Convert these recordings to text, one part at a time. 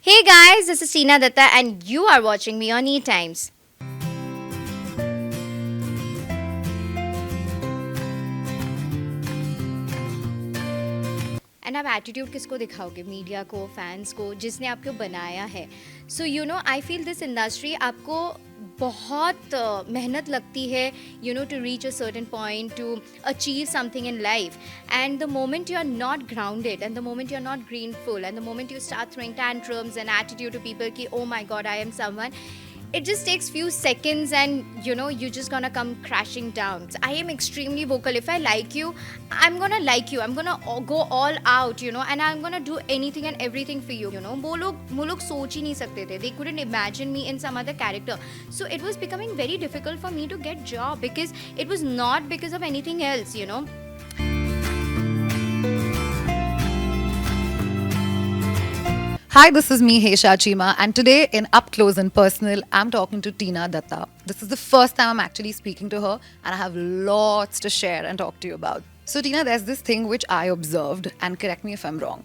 Hey guys, this is Datta and you are watching me on ETimes. And आप attitude किसको दिखाओगे? Media को, fans को, जिसने आपको बनाया है. So I feel this industry आपको बहुत मेहनत लगती है to reach a certain point, to achieve something in life. And the moment you are not grounded and the moment you are not grateful and the moment you start throwing tantrums and attitude to people ki oh my god I am someone, it just takes few seconds and you're just gonna come crashing down. So I am extremely vocal. If I like you, I'm gonna like you, I'm gonna go all out, and I'm gonna do anything and everything for you. वो लोग सोच ही नहीं सकते थे. They couldn't imagine me in some other character. So it was becoming very difficult for me to get job because it was not because of anything else. Hi, this is me, Hesha Chima, and today in Up Close and Personal, I'm talking to Datta. This is the first time I'm actually speaking to her, and I have lots to share and talk to you about. So, Tina, there's this thing which I observed, and correct me if I'm wrong.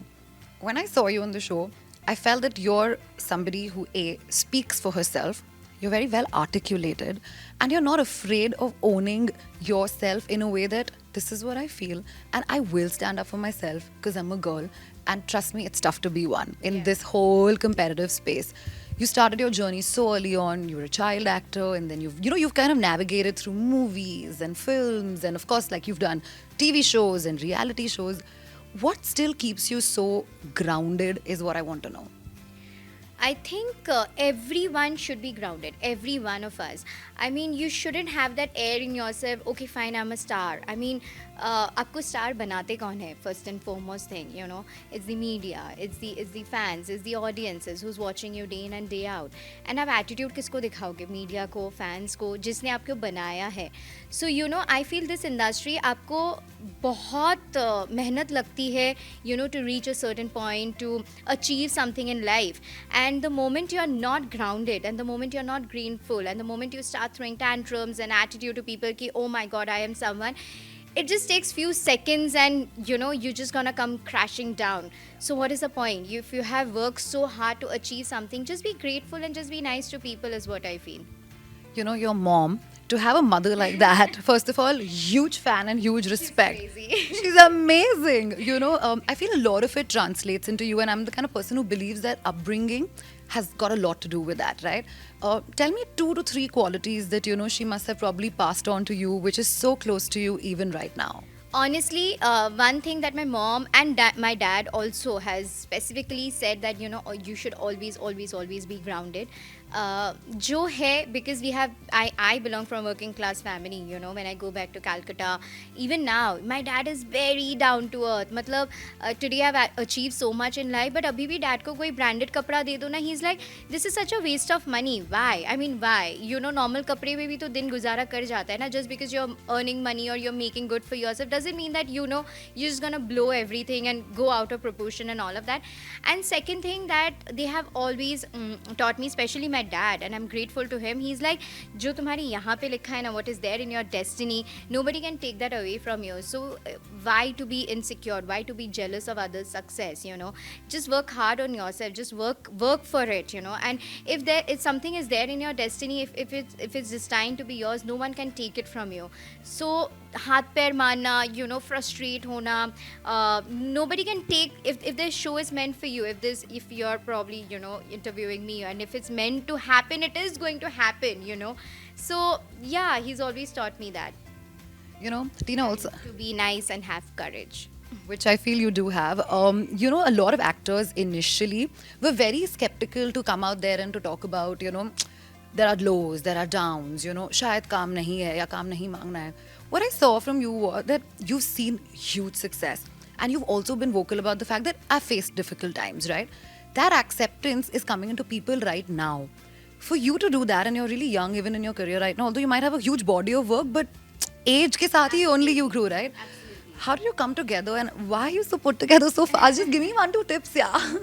When I saw you on the show, I felt that you're somebody who speaks for herself, you're very well articulated, and you're not afraid of owning yourself in a way that this is what I feel, and I will stand up for myself because I'm a girl. And trust me, it's tough to be one in this whole competitive space. You started your journey so early on. You were a child actor, and then you've kind of navigated through movies and films, and of course, like you've done TV shows and reality shows. What still keeps you so grounded is what I want to know. I think everyone should be grounded, every one of us. I mean, you shouldn't have that air in yourself, okay, fine, I'm a star. I mean, आपको star बनाते कौन है? First and foremost thing, it's the media, it's the fans, it's the audiences who's watching you day in and day out. And आप attitude किसको दिखाओगे? Media को, fans को, जिसने आपको बनाया है. So I feel this industry आपको बहुत मेहनत लगती है to reach a certain point, to achieve something in life. And the moment you are not grounded and the moment you're not greenful and the moment you start throwing tantrums and attitude to people ki oh my god I am someone, it just takes few seconds and you're just gonna come crashing down. So what is the point? If you have worked so hard to achieve something, just be grateful and just be nice to people is what I feel. Your mom, to have a mother like that, first of all, huge fan and huge respect. She's crazy. She's amazing. I feel a lot of it translates into you, and I'm the kind of person who believes that upbringing has got a lot to do with that, right? Tell me 2 to 3 qualities that, she must have probably passed on to you, which is so close to you even right now. Honestly, one thing that my mom and my dad also has specifically said that you should always be grounded. जो है, because I belong from a working class family. When I go back to Calcutta, even now my dad is very down to earth. मतलब today I've achieved so much in life, but अभी भी dad को कोई branded कपड़ा दे दो ना, he's like, this is such a waste of money. Why? I mean, why? Normal कपड़े में भी तो दिन गुजारा कर जाता है ना. Just because you're earning money or you're making good for yourself doesn't mean that you're just gonna blow everything and go out of proportion and all of that. And second thing that they have always taught me, especially my dad, and I'm grateful to him, he's like, जो तुम्हारी यहाँ पे लिखा है ना, what is there in your destiny, nobody can take that away from you. So why to be insecure, why to be jealous of others' success? Just work hard on yourself, just work for it. And if something is there in your destiny, if it's destined to be yours, no one can take it from you. So हाथ पैर मारना, frustrate होना, nobody can take, if this show is meant for you, if you're probably interviewing me, and if it's meant to happen, it is going to happen. So yeah, he's always taught me that, Tina, also to be nice and have courage. which I feel you do have. A lot of actors initially were very skeptical to come out there and to talk about, there are lows, there are downs, शायद काम नहीं है या काम नहीं मांगना है. What I saw from you was that you've seen huge success, and you've also been vocal about the fact that I've faced difficult times, right? That acceptance is coming into people right now. For you to do that, and you're really young even in your career right now, although you might have a huge body of work, but age ke saath hi only you grew, right? How did you come together, and why are you so put together so fast? Just give me 1-2 tips, yeah.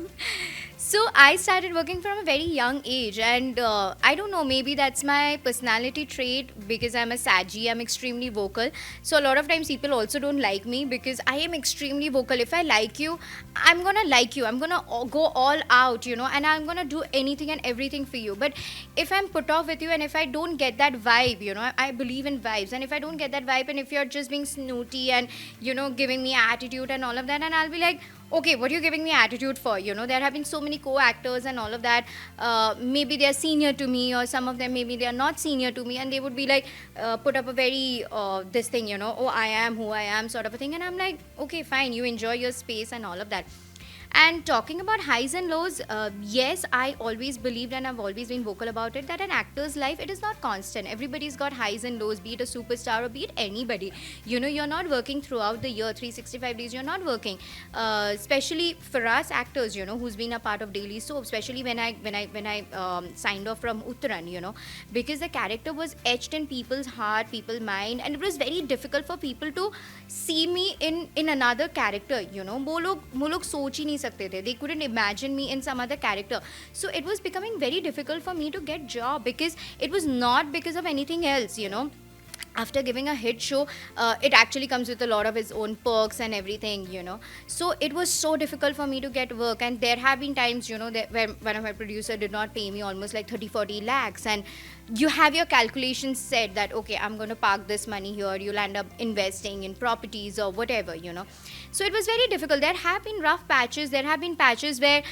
So I started working from a very young age, and I don't know, maybe that's my personality trait because I'm a Saji. I'm extremely vocal. So a lot of times people also don't like me because I am extremely vocal. If I like you, I'm gonna like you. I'm gonna go all out, and I'm gonna do anything and everything for you. But if I'm put off with you, and if I don't get that vibe, I believe in vibes, and if I don't get that vibe, and if you're just being snooty and giving me attitude and all of that, and I'll be like, okay, what are you giving me attitude for? There have been so many co-actors and all of that. Maybe they're senior to me, or some of them maybe they are not senior to me, and they would be like, put up a very this thing, oh, I am who I am, sort of a thing, and I'm like, okay, fine, you enjoy your space and all of that. And talking about highs and lows, yes, I always believed, and I've always been vocal about it, that an actor's life, it is not constant. Everybody's got highs and lows, be it a superstar or be it anybody. You're not working throughout the year, 365 days. You're not working, especially for us actors. Who's been a part of daily soap. Especially when I signed off from Uttaran. Because the character was etched in people's heart, people's mind, and it was very difficult for people to see me in another character. वो लोग सोच ही नहीं सकते थे. They couldn't imagine me in some other character. So it was becoming very difficult for me to get job, because it was not because of anything else. After giving a hit show, it actually comes with a lot of its own perks and everything. So it was so difficult for me to get work, and there have been times, that where one of my producer did not pay me almost like 30-40 lakhs, and you have your calculations set that, okay, I'm going to park this money here, you'll end up investing in properties or whatever. So it was very difficult. There have been rough patches. There have been patches where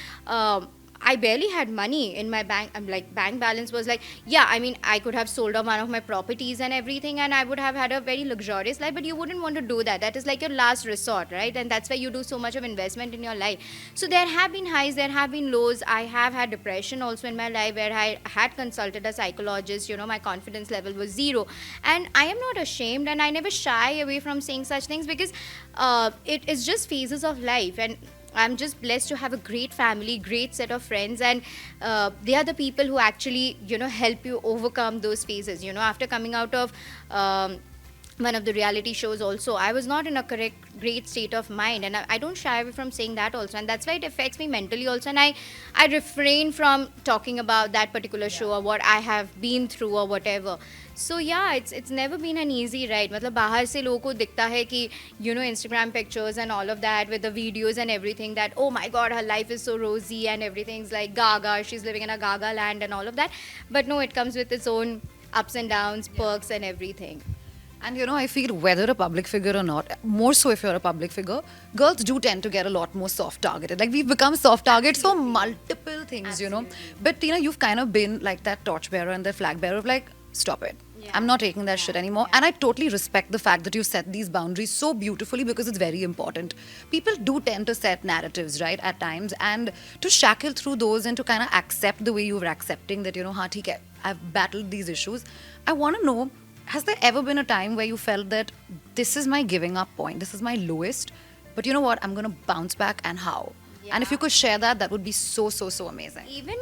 I barely had money in my bank. I'm like, bank balance was like, yeah, I mean, I could have sold off one of my properties and everything, and I would have had a very luxurious life, but you wouldn't want to do that. That is like your last resort, right? And that's why you do so much of investment in your life. So there have been highs, there have been lows. I have had depression also in my life, where I had consulted a psychologist. My confidence level was zero. And I am not ashamed, and I never shy away from saying such things, because it is just phases of life. And I'm just blessed to have a great family, great set of friends, and they are the people who actually, help you overcome those phases. After coming out of one of the reality shows also, I was not in a great state of mind, and I don't shy away from saying that also, and that's why it affects me mentally also, and I refrain from talking about that particular show or what I have been through or whatever. So yeah, it's never been an easy ride. मतलब बाहर से लोगों को दिखता है कि Instagram pictures and all of that with the videos and everything, that, oh my god, her life is so rosy and everything's like gaga, she's living in a gaga land and all of that. But no, it comes with its own ups and downs, perks and everything. And I feel whether a public figure or not, more so if you're a public figure, girls do tend to get a lot more soft targeted. Like, we've become soft targets for multiple things. But you've kind of been like that torchbearer and the flag bearer of like, stop it. Yeah. I'm not taking that shit anymore. Yeah. And I totally respect the fact that you set these boundaries so beautifully, because it's very important. People do tend to set narratives, right, at times, and to shackle through those and to kind of accept the way you were accepting that, haan, theek hai, I've battled these issues. I want to know, has there ever been a time where you felt that this is my giving up point, this is my lowest, but you know what, I'm going to bounce back, and how? And if you could share that, that would be so, so, so amazing. Even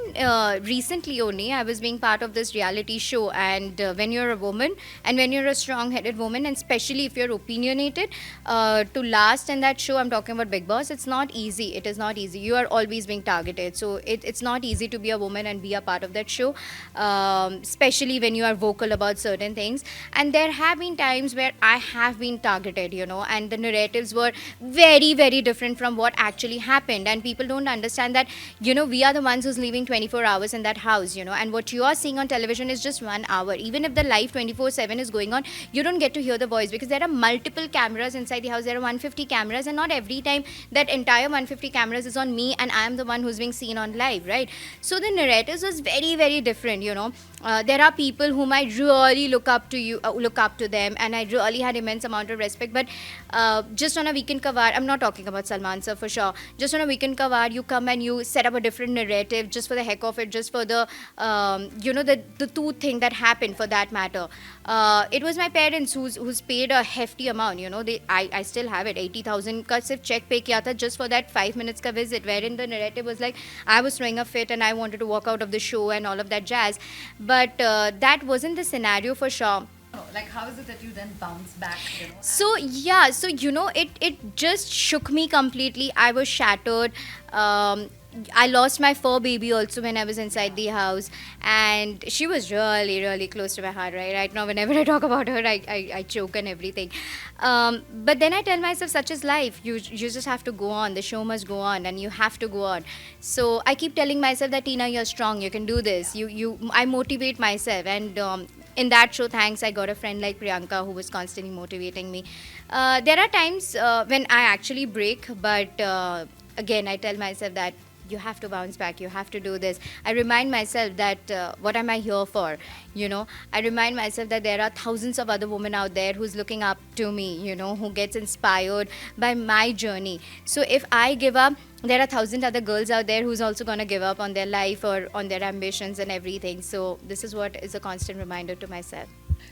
recently only, I was being part of this reality show, and when you're a woman, and when you're a strong-headed woman, and especially if you're opinionated, to last in that show, I'm talking about Big Boss, it's not easy. It is not easy. You are always being targeted. So it's not easy to be a woman and be a part of that show, especially when you are vocal about certain things. And there have been times where I have been targeted, and the narratives were very, very different from what actually happened. And people don't understand that, we are the ones who's living 24 hours in that house, and what you are seeing on television is just 1 hour. Even if the live 24/7 is going on, you don't get to hear the voice, because there are multiple cameras inside the house. There are 150 cameras, and not every time that entire 150 cameras is on me and I am the one who's being seen on live, right? So the narratives was very, very different. There are people whom I really look up to them, and I really had immense amount of respect. But just on a weekend cover, I'm not talking about Salman sir for sure. Just on a weekend cover, you come and you set up a different narrative just for the heck of it, just for the the two thing that happened, for that matter. It was my parents who's paid a hefty amount. I still have it, 80,000 ka sirf check pay kiya tha just for that 5 minutes ka visit, wherein the narrative was like I was throwing a fit and I wanted to walk out of the show and all of that jazz. But that wasn't the scenario for sure. Like, how is it that you then bounce back? So yeah, so it just shook me completely. I was shattered. I lost my fur baby also when I was inside the house, and she was really, really close to my heart. Right now, whenever I talk about her, I choke and everything. But then I tell myself, such is life. You just have to go on. The show must go on, and you have to go on. So I keep telling myself that, Tina, you're strong. You can do this. I motivate myself, and in that show, thanks, I got a friend like Priyanka who was constantly motivating me. There are times when I actually break, but again, I tell myself that you have to bounce back, you have to do this. I remind myself that what am I here for, I remind myself that there are thousands of other women out there who's looking up to me, who gets inspired by my journey. So if I give up, there are thousand other girls out there who's also going to give up on their life or on their ambitions and everything. So this is what is a constant reminder to myself.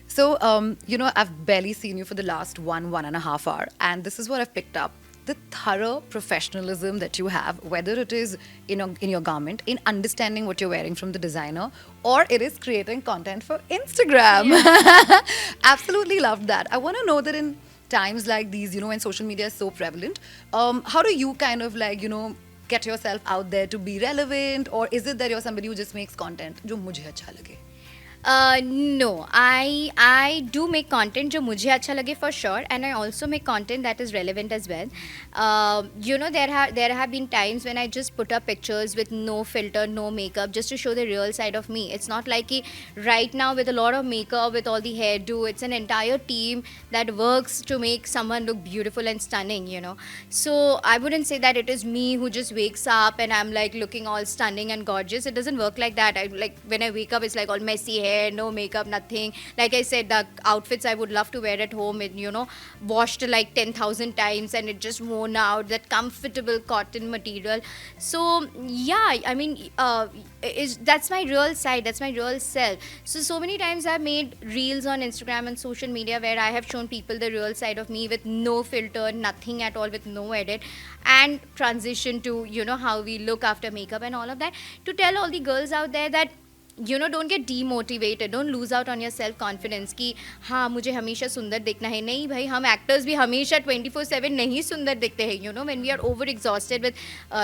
So, I've barely seen you for the last 1.5 hour, and this is what I've picked up. The thorough professionalism that you have, whether it is in your garment, in understanding what you're wearing from the designer, or it is creating content for Instagram. Absolutely loved that. I want to know that in times like these, when social media is so prevalent, how do you kind of get yourself out there to be relevant, or is it that you're somebody who just makes content जो मुझे अच्छा लगे? No, I do make content जो मुझे अच्छा लगे for sure, and I also make content that is relevant as well. There have been times when I just put up pictures with no filter, no makeup, just to show the real side of me. It's not like right now with a lot of makeup, with all the hairdo, it's an entire team that works to make someone look beautiful and stunning. So I wouldn't say that it is me who just wakes up and I'm like looking all stunning and gorgeous. It doesn't work like that. When I wake up, it's like all messy hair, no makeup, nothing. Like I said, the outfits I would love to wear at home, washed like 10,000 times and it just worn out, that comfortable cotton material. So yeah, I mean, that's my real side, that's my real self. So many times I've made reels on Instagram and social media where I have shown people the real side of me with no filter, nothing at all, with no edit, and transition to how we look after makeup and all of that, to tell all the girls out there that don't get demotivated, don't lose out on your self confidence कि हाँ मुझे हमेशा सुंदर दिखना है. नहीं भाई, हम एक्टर्स भी हमेशा 24/7 नहीं सुंदर दिखते हैं. When we are over exhausted with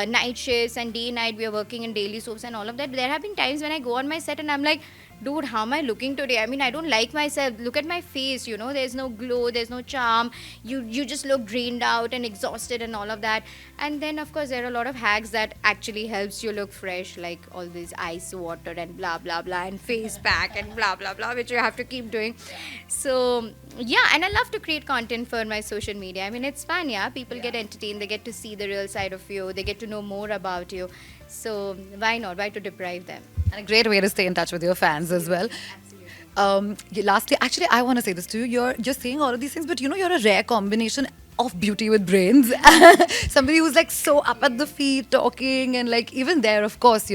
night shifts and day night, we are working in daily soaps and all of that. There have been times when I go on my set and I'm like, dude, how am I looking today? I mean, I don't like myself. Look at my face, there's no glow, there's no charm. You just look drained out and exhausted and all of that. And then, of course, there are a lot of hacks that actually helps you look fresh, like all this ice water and blah, blah, blah, and face pack and blah, blah, blah, which you have to keep doing. So, yeah, and I love to create content for my social media. I mean, it's fun, yeah. People get entertained. They get to see the real side of you. They get to know more about you. So why not? Why to deprive them? And a great way to stay in touch with your fans as well. Lastly, actually, I want to say this to you. You're saying all of these things, but you're a rare combination of beauty with brains. Somebody who's like so up at the feet talking, and like even there, of course,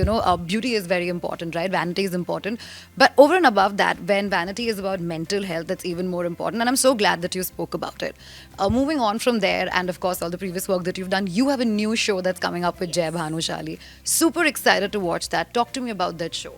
beauty is very important, right? Vanity is important. But over and above that, when vanity is about mental health, that's even more important. And I'm so glad that you spoke about it. Moving on from there, and of course, all the previous work that you've done, you have a new show that's coming up with Jai Bhanushali. Super excited to watch that. Talk to me about that show.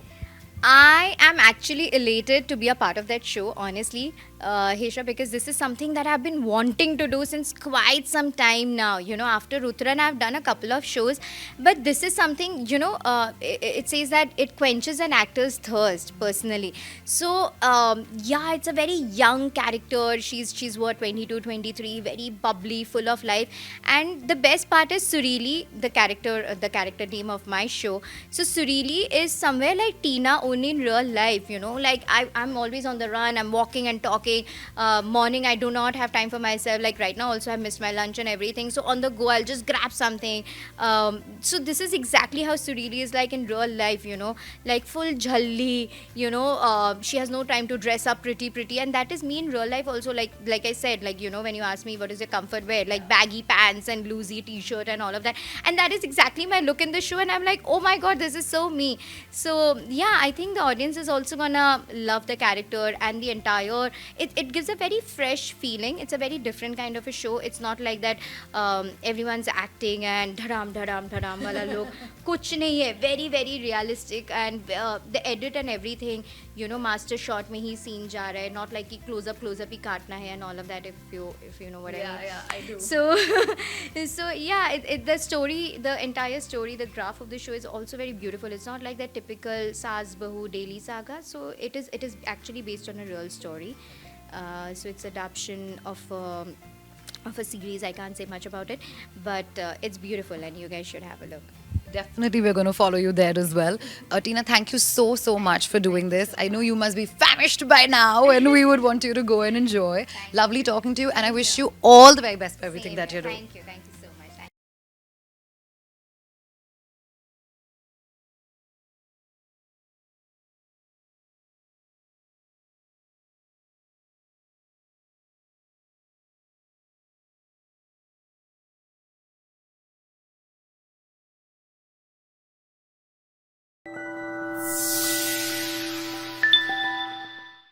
I am actually elated to be a part of that show, honestly, Hesha, because this is something that I've been wanting to do since quite some time now. After Uttaran, I've done a couple of shows, but this is something, it says that it quenches an actor's thirst, personally. So, yeah, it's a very young character. She's what, 22, 23, very bubbly, full of life. And the best part is Surili, the character name of my show. So, Surili is somewhere like Tina, only in real life, like I'm always on the run, I'm walking and talking. Morning I do not have time for myself, like right now also I missed my lunch and everything, so on the go I'll just grab something. So this is exactly how Surili is like in real life, like full jhalli, she has no time to dress up pretty, and that is me in real life also. Like I said, like when you ask me what is your comfort wear, like baggy pants and bluesy t-shirt and all of that, and that is exactly my look in the show, and I'm like, oh my god, this is so me. So yeah, I think the audience is also gonna love the character and the entire. It gives a very fresh feeling. It's a very different kind of a show. It's not like that everyone's acting and dhadam dhadam dhadam wala look. Kuch nahi hai. Very very realistic, and the edit and everything. Master shot में ही scene जा रहा है. Not like कि close up ही काटना है and all of that. If you know what I mean. Yeah, I do. So, so yeah, the story, the entire story, the graph of the show is also very beautiful. It's not like that typical Saas Bahu daily saga. So it is actually based on a real story. So it's adaptation of a series. I can't say much about it, but it's beautiful, and you guys should have a look. Definitely, we're going to follow you there as well. Tina, thank you so much for doing this. I know you must be famished by now, and we would want you to go and enjoy. Lovely talking to you, and I wish you all the very best for everything Same that here. you're doing. Thank you. Thank you.